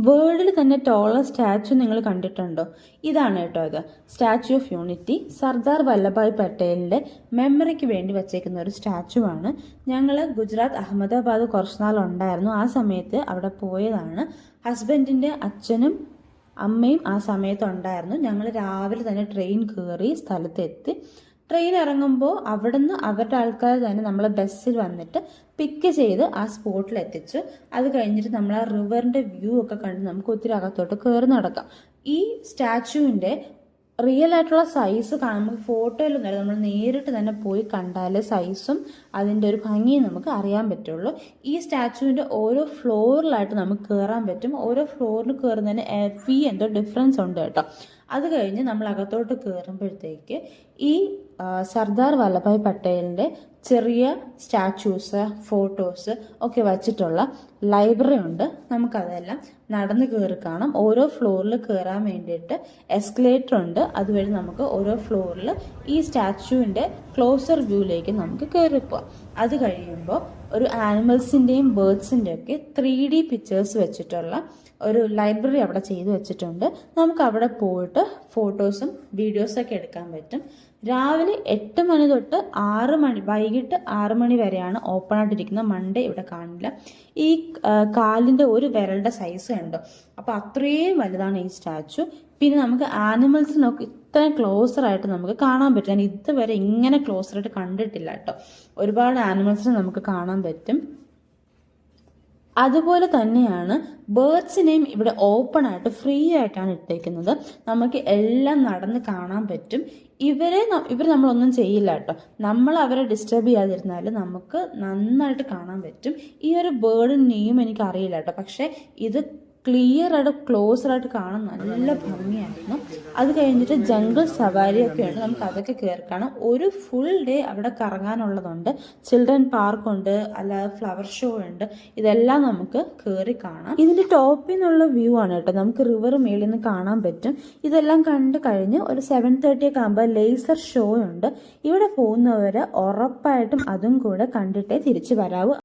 വേൾഡിൽ തന്നെ ടോളർ സ്റ്റാച്ചു നിങ്ങൾ കണ്ടിട്ടുണ്ടോ? ഇതാണ് കേട്ടോ ഇത്. Statue of unity Sardar Vallabhbhai പട്ടേലിന്റെ മെമ്മറിക്ക് വേണ്ടി വെച്ചേക്കുന്ന ഒരു സ്റ്റാച്ചു ആണ്. ഞങ്ങൾ ഗുജറാത്ത് അഹമ്മദാബാദ് കുറച്ചുനാൾ ഉണ്ടായിരുന്നു. ആ സമയത്ത് അവിടെ പോയതാണ്. ഹസ്ബൻഡിന്റെ അച്ഛനും അമ്മയും ആ സമയത്ത് ഉണ്ടായിരുന്നു. ഞങ്ങൾ രാവിലെ തന്നെ ട്രെയിൻ കയറി സ്ഥലത്തെത്തി. ട്രെയിൻ ഇറങ്ങുമ്പോൾ അവിടുന്ന് അവരുടെ ആൾക്കാർ തന്നെ നമ്മളെ ബസ്സിൽ വന്നിട്ട് പിക്ക് ചെയ്ത് ആ സ്പോട്ടിൽ എത്തിച്ചു. അത് കഴിഞ്ഞിട്ട് നമ്മൾ ആ റിവറിന്റെ വ്യൂ ഒക്കെ കണ്ട് നമുക്ക് ഒത്തിരി അകത്തോട്ട് കയറി നടക്കാം. ഈ സ്റ്റാച്ചുവിന്റെ റിയൽ ആയിട്ടുള്ള സൈസ് നമുക്ക് ഫോട്ടോയിലൊന്നും നമ്മൾ നേരിട്ട് തന്നെ പോയി കണ്ടാലേ സൈസും അതിൻ്റെ ഒരു ഭംഗിയും നമുക്ക് അറിയാൻ പറ്റുള്ളൂ. ഈ സ്റ്റാച്ചുവിൻ്റെ ഓരോ ഫ്ലോറിലായിട്ട് നമുക്ക് കയറാൻ പറ്റും. ഓരോ ഫ്ലോറിൽ കയറുന്നതിന് ഫീ എന്തോ ഡിഫറൻസ് ഉണ്ട് കേട്ടോ. അത് കഴിഞ്ഞ് നമ്മൾ അകത്തോട്ട് കയറുമ്പോഴത്തേക്ക് ഈ സർദാർ വല്ലഭായ് പട്ടേലിൻ്റെ ചെറിയ സ്റ്റാച്യൂസ്, ഫോട്ടോസ് ഒക്കെ വച്ചിട്ടുള്ള ലൈബ്രറി ഉണ്ട്. നമുക്കതെല്ലാം നടന്ന് കയറി കാണാം. ഓരോ ഫ്ലോറിൽ കയറാൻ വേണ്ടിയിട്ട് എസ്കലേറ്റർ ഉണ്ട്. അതുവഴി നമുക്ക് ഓരോ ഫ്ലോറിൽ ഈ സ്റ്റാച്യുവിൻ്റെ ക്ലോസർ വ്യൂയിലേക്ക് നമുക്ക് കയറി പോവാം. അത് കഴിയുമ്പോൾ ഒരു ആനിമൽസിൻ്റെയും ബേർഡ്സിൻ്റെയും ഒക്കെ 3D പിക്ചേഴ്സ് വെച്ചിട്ടുള്ള ഒരു ലൈബ്രറി അവിടെ ചെയ്തു വെച്ചിട്ടുണ്ട്. നമുക്ക് അവിടെ പോയിട്ട് ഫോട്ടോസും വീഡിയോസൊക്കെ എടുക്കാൻ പറ്റും. രാവിലെ 8 മണി തൊട്ട് 6 മണി, വൈകിട്ട് 6 മണി വരെയാണ് ഓപ്പൺ ആയിട്ടിരിക്കുന്നത്. മൺഡേ ഇവിടെ കാണില്ല. ഈ കാലിൻ്റെ ഒരു വിരലിൻ്റെ സൈസ് കണ്ടോ? അപ്പോൾ അത്രയും വലുതാണ് ഈ സ്റ്റാച്ചു. പിന്നെ നമുക്ക് ആനിമൽസിനൊക്കെ ഇത്രയും ക്ലോസറായിട്ട് നമുക്ക് കാണാൻ പറ്റും. ഞാൻ ഇതുവരെ ഇങ്ങനെ ക്ലോസറായിട്ട് കണ്ടിട്ടില്ല കേട്ടോ. ഒരുപാട് ആനിമൽസിനെ നമുക്ക് കാണാൻ പറ്റും. അതുപോലെ തന്നെയാണ് ബേർഡ്സിനെയും ഇവിടെ ഓപ്പൺ ആയിട്ട് ഫ്രീ ആയിട്ടാണ് ഇട്ടേക്കുന്നത്. നമുക്ക് എല്ലാം നടന്ന് കാണാൻ പറ്റും. ഇവർ നമ്മളൊന്നും ചെയ്യില്ല കേട്ടോ. നമ്മൾ അവരെ ഡിസ്റ്റർബ് ചെയ്യാതിരുന്നാൽ നമുക്ക് നന്നായിട്ട് കാണാൻ പറ്റും. ഈ ഒരു ബേർഡിൻ്റെ നെയിം എനിക്ക് അറിയില്ല കേട്ടോ. പക്ഷേ ഇത് ക്ലിയർ ആയിട്ട് ക്ലോസറായിട്ട് കാണാൻ നല്ല ഭംഗിയായിരുന്നു. അത് കഴിഞ്ഞിട്ട് ജംഗിൾ സവാരിയൊക്കെ ഉണ്ട്. നമുക്ക് അതൊക്കെ കയറി കാണാം. ഒരു ഫുൾ ഡേ അവിടെ കറങ്ങാനുള്ളതുണ്ട്. ചിൽഡ്രൻ പാർക്കുണ്ട്, അല്ലാതെ ഫ്ലവർ ഷോ ഉണ്ട്. ഇതെല്ലാം നമുക്ക് കയറി കാണാം. ഇതിന്റെ ടോപ്പിൽ നിന്നുള്ള വ്യൂ ആണ് കേട്ടോ. നമുക്ക് റിവർ മേളിൽ നിന്ന് കാണാൻ പറ്റും. ഇതെല്ലാം കണ്ട് കഴിഞ്ഞ് ഒരു 7:30 ഒക്കെ ആകുമ്പോൾ ലേസർ ഷോ ഉണ്ട്. ഇവിടെ പോകുന്നവര് ഉറപ്പായിട്ടും അതും കൂടെ കണ്ടിട്ടേ തിരിച്ചു വരാവൂ.